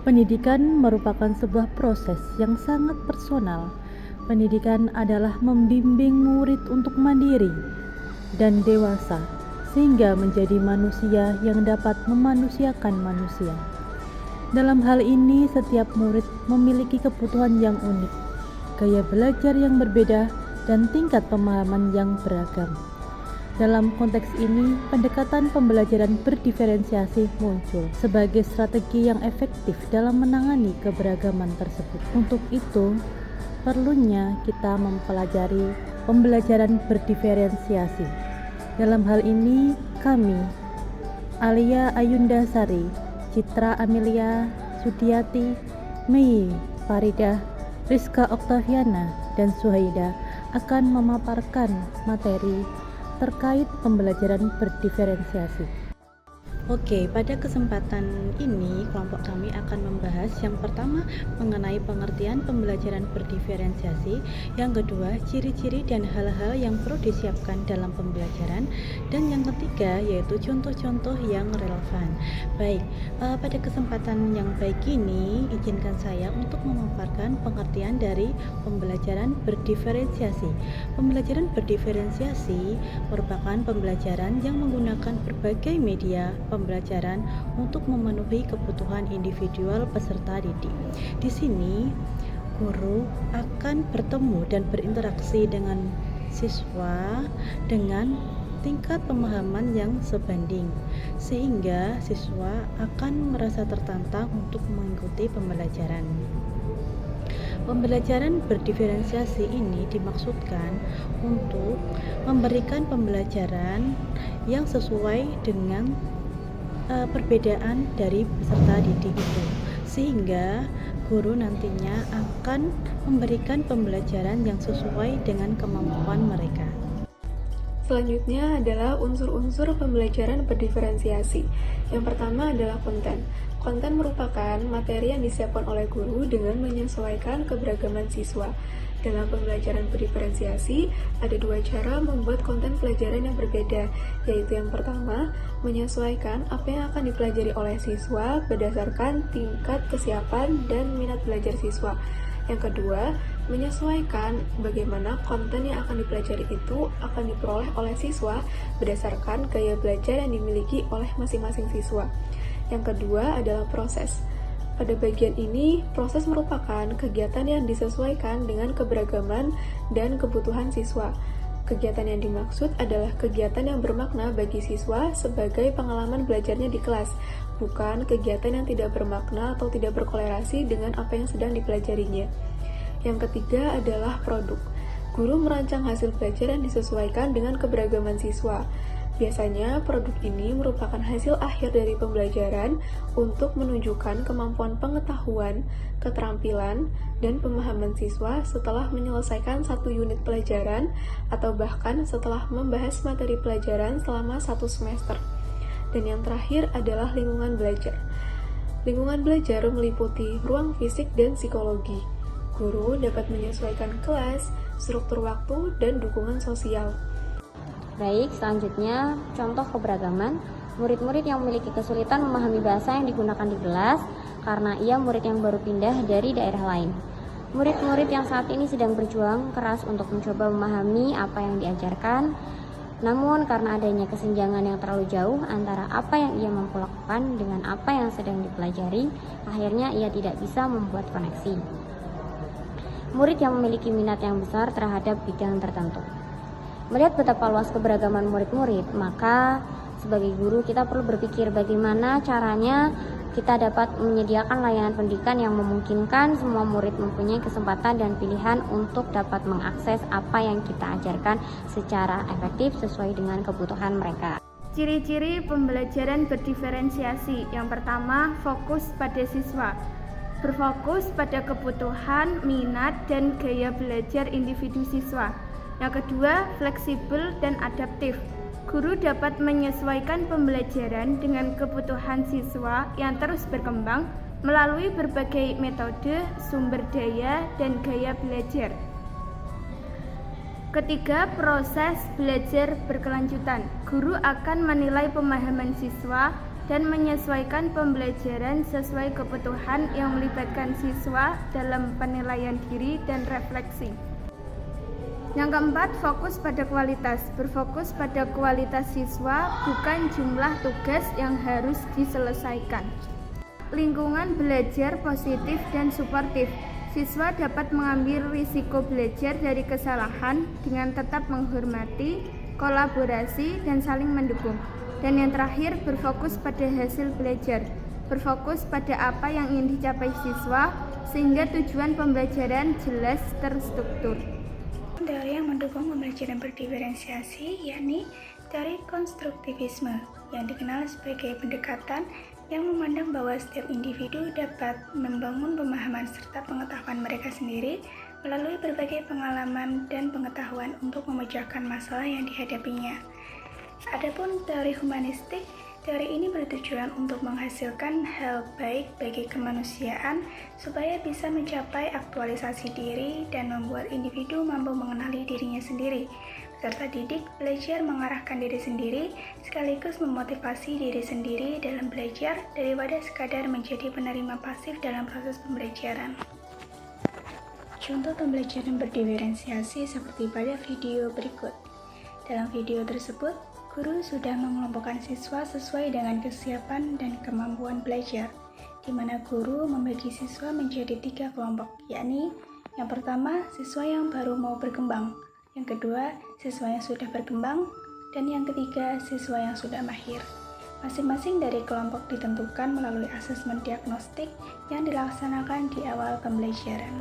Pendidikan merupakan sebuah proses yang sangat personal. Pendidikan adalah membimbing murid untuk mandiri dan dewasa, sehingga menjadi manusia yang dapat memanusiakan manusia. Dalam hal ini, setiap murid memiliki kebutuhan yang unik, gaya belajar yang berbeda, dan tingkat pemahaman yang beragam. Dalam konteks ini, pendekatan pembelajaran berdiferensiasi muncul sebagai strategi yang efektif dalam menangani keberagaman tersebut. Untuk itu, perlunya kita mempelajari pembelajaran berdiferensiasi. Dalam hal ini, kami, Alia Ayunda Sari, Citra Amelia Sudiati, Mei Faridah, Rizka Oktaviana, dan Suhaida akan memaparkan materi terkait pembelajaran berdiferensiasi. Oke, pada kesempatan ini kelompok kami akan membahas yang pertama mengenai pengertian pembelajaran berdiferensiasi, yang kedua ciri-ciri dan hal-hal yang perlu disiapkan dalam pembelajaran, dan yang ketiga yaitu contoh-contoh yang relevan. Baik, pada kesempatan yang baik ini izinkan saya untuk memaparkan pengertian dari pembelajaran berdiferensiasi. Pembelajaran berdiferensiasi merupakan pembelajaran yang menggunakan berbagai media pembelajaran untuk memenuhi kebutuhan individual peserta didik. Di sini, guru akan bertemu dan berinteraksi dengan siswa dengan tingkat pemahaman yang sebanding, sehingga siswa akan merasa tertantang untuk mengikuti pembelajaran. Pembelajaran berdiferensiasi ini dimaksudkan untuk memberikan pembelajaran yang sesuai dengan perbedaan dari peserta didik itu, sehingga guru nantinya akan memberikan pembelajaran yang sesuai dengan kemampuan mereka. Selanjutnya adalah unsur-unsur pembelajaran berdiferensiasi. Yang pertama adalah konten. Konten merupakan materi yang disiapkan oleh guru dengan menyesuaikan keberagaman siswa. Dalam pembelajaran berdiferensiasi, ada dua cara membuat konten pelajaran yang berbeda, yaitu yang pertama, menyesuaikan apa yang akan dipelajari oleh siswa berdasarkan tingkat kesiapan dan minat belajar siswa. Yang kedua, menyesuaikan bagaimana konten yang akan dipelajari itu akan diperoleh oleh siswa berdasarkan gaya belajar yang dimiliki oleh masing-masing siswa. Yang kedua adalah proses. Pada bagian ini, proses merupakan kegiatan yang disesuaikan dengan keberagaman dan kebutuhan siswa. Kegiatan yang dimaksud adalah kegiatan yang bermakna bagi siswa sebagai pengalaman belajarnya di kelas, bukan kegiatan yang tidak bermakna atau tidak berkolerasi dengan apa yang sedang dipelajarinya. Yang ketiga adalah produk. Guru merancang hasil belajar yang disesuaikan dengan keberagaman siswa. Biasanya, produk ini merupakan hasil akhir dari pembelajaran untuk menunjukkan kemampuan pengetahuan, keterampilan, dan pemahaman siswa setelah menyelesaikan satu unit pelajaran atau bahkan setelah membahas materi pelajaran selama satu semester. Dan yang terakhir adalah lingkungan belajar. Lingkungan belajar meliputi ruang fisik dan psikologi. Guru dapat menyesuaikan kelas, struktur waktu, dan dukungan sosial. Baik, selanjutnya contoh keberagaman. Murid-murid yang memiliki kesulitan memahami bahasa yang digunakan di kelas karena ia murid yang baru pindah dari daerah lain. Murid-murid yang saat ini sedang berjuang keras untuk mencoba memahami apa yang diajarkan, namun karena adanya kesenjangan yang terlalu jauh antara apa yang ia mampu lakukan dengan apa yang sedang dipelajari, akhirnya ia tidak bisa membuat koneksi. Murid yang memiliki minat yang besar terhadap bidang tertentu. Melihat betapa luas keberagaman murid-murid, maka sebagai guru kita perlu berpikir bagaimana caranya kita dapat menyediakan layanan pendidikan yang memungkinkan semua murid mempunyai kesempatan dan pilihan untuk dapat mengakses apa yang kita ajarkan secara efektif sesuai dengan kebutuhan mereka. Ciri-ciri pembelajaran berdiferensiasi. Yang pertama, fokus pada siswa. Berfokus pada kebutuhan, minat, dan gaya belajar individu siswa. Yang kedua, fleksibel dan adaptif. Guru dapat menyesuaikan pembelajaran dengan kebutuhan siswa yang terus berkembang melalui berbagai metode, sumber daya, dan gaya belajar. Ketiga, proses belajar berkelanjutan. Guru akan menilai pemahaman siswa dan menyesuaikan pembelajaran sesuai kebutuhan yang melibatkan siswa dalam penilaian diri dan refleksi. Yang keempat, fokus pada kualitas. Berfokus pada kualitas siswa, bukan jumlah tugas yang harus diselesaikan. Lingkungan belajar positif dan suportif. Siswa dapat mengambil risiko belajar dari kesalahan dengan tetap menghormati, kolaborasi, dan saling mendukung. Dan yang terakhir, berfokus pada hasil belajar. Berfokus pada apa yang ingin dicapai siswa, sehingga tujuan pembelajaran jelas terstruktur. Teori yang mendukung pembelajaran berdiferensiasi yakni teori konstruktivisme yang dikenal sebagai pendekatan yang memandang bahwa setiap individu dapat membangun pemahaman serta pengetahuan mereka sendiri melalui berbagai pengalaman dan pengetahuan untuk memecahkan masalah yang dihadapinya. Adapun teori humanistik, teori ini bertujuan untuk menghasilkan hal baik bagi kemanusiaan supaya bisa mencapai aktualisasi diri dan membuat individu mampu mengenali dirinya sendiri. Peserta didik belajar mengarahkan diri sendiri sekaligus memotivasi diri sendiri dalam belajar daripada sekadar menjadi penerima pasif dalam proses pembelajaran. Contoh pembelajaran berdiferensiasi seperti pada video berikut. Dalam video tersebut, guru sudah mengelompokkan siswa sesuai dengan kesiapan dan kemampuan belajar, di mana guru membagi siswa menjadi 3 kelompok, yakni yang pertama, siswa yang baru mau berkembang, yang kedua, siswa yang sudah berkembang, dan yang ketiga, siswa yang sudah mahir. Masing-masing dari kelompok ditentukan melalui asesmen diagnostik yang dilaksanakan di awal pembelajaran.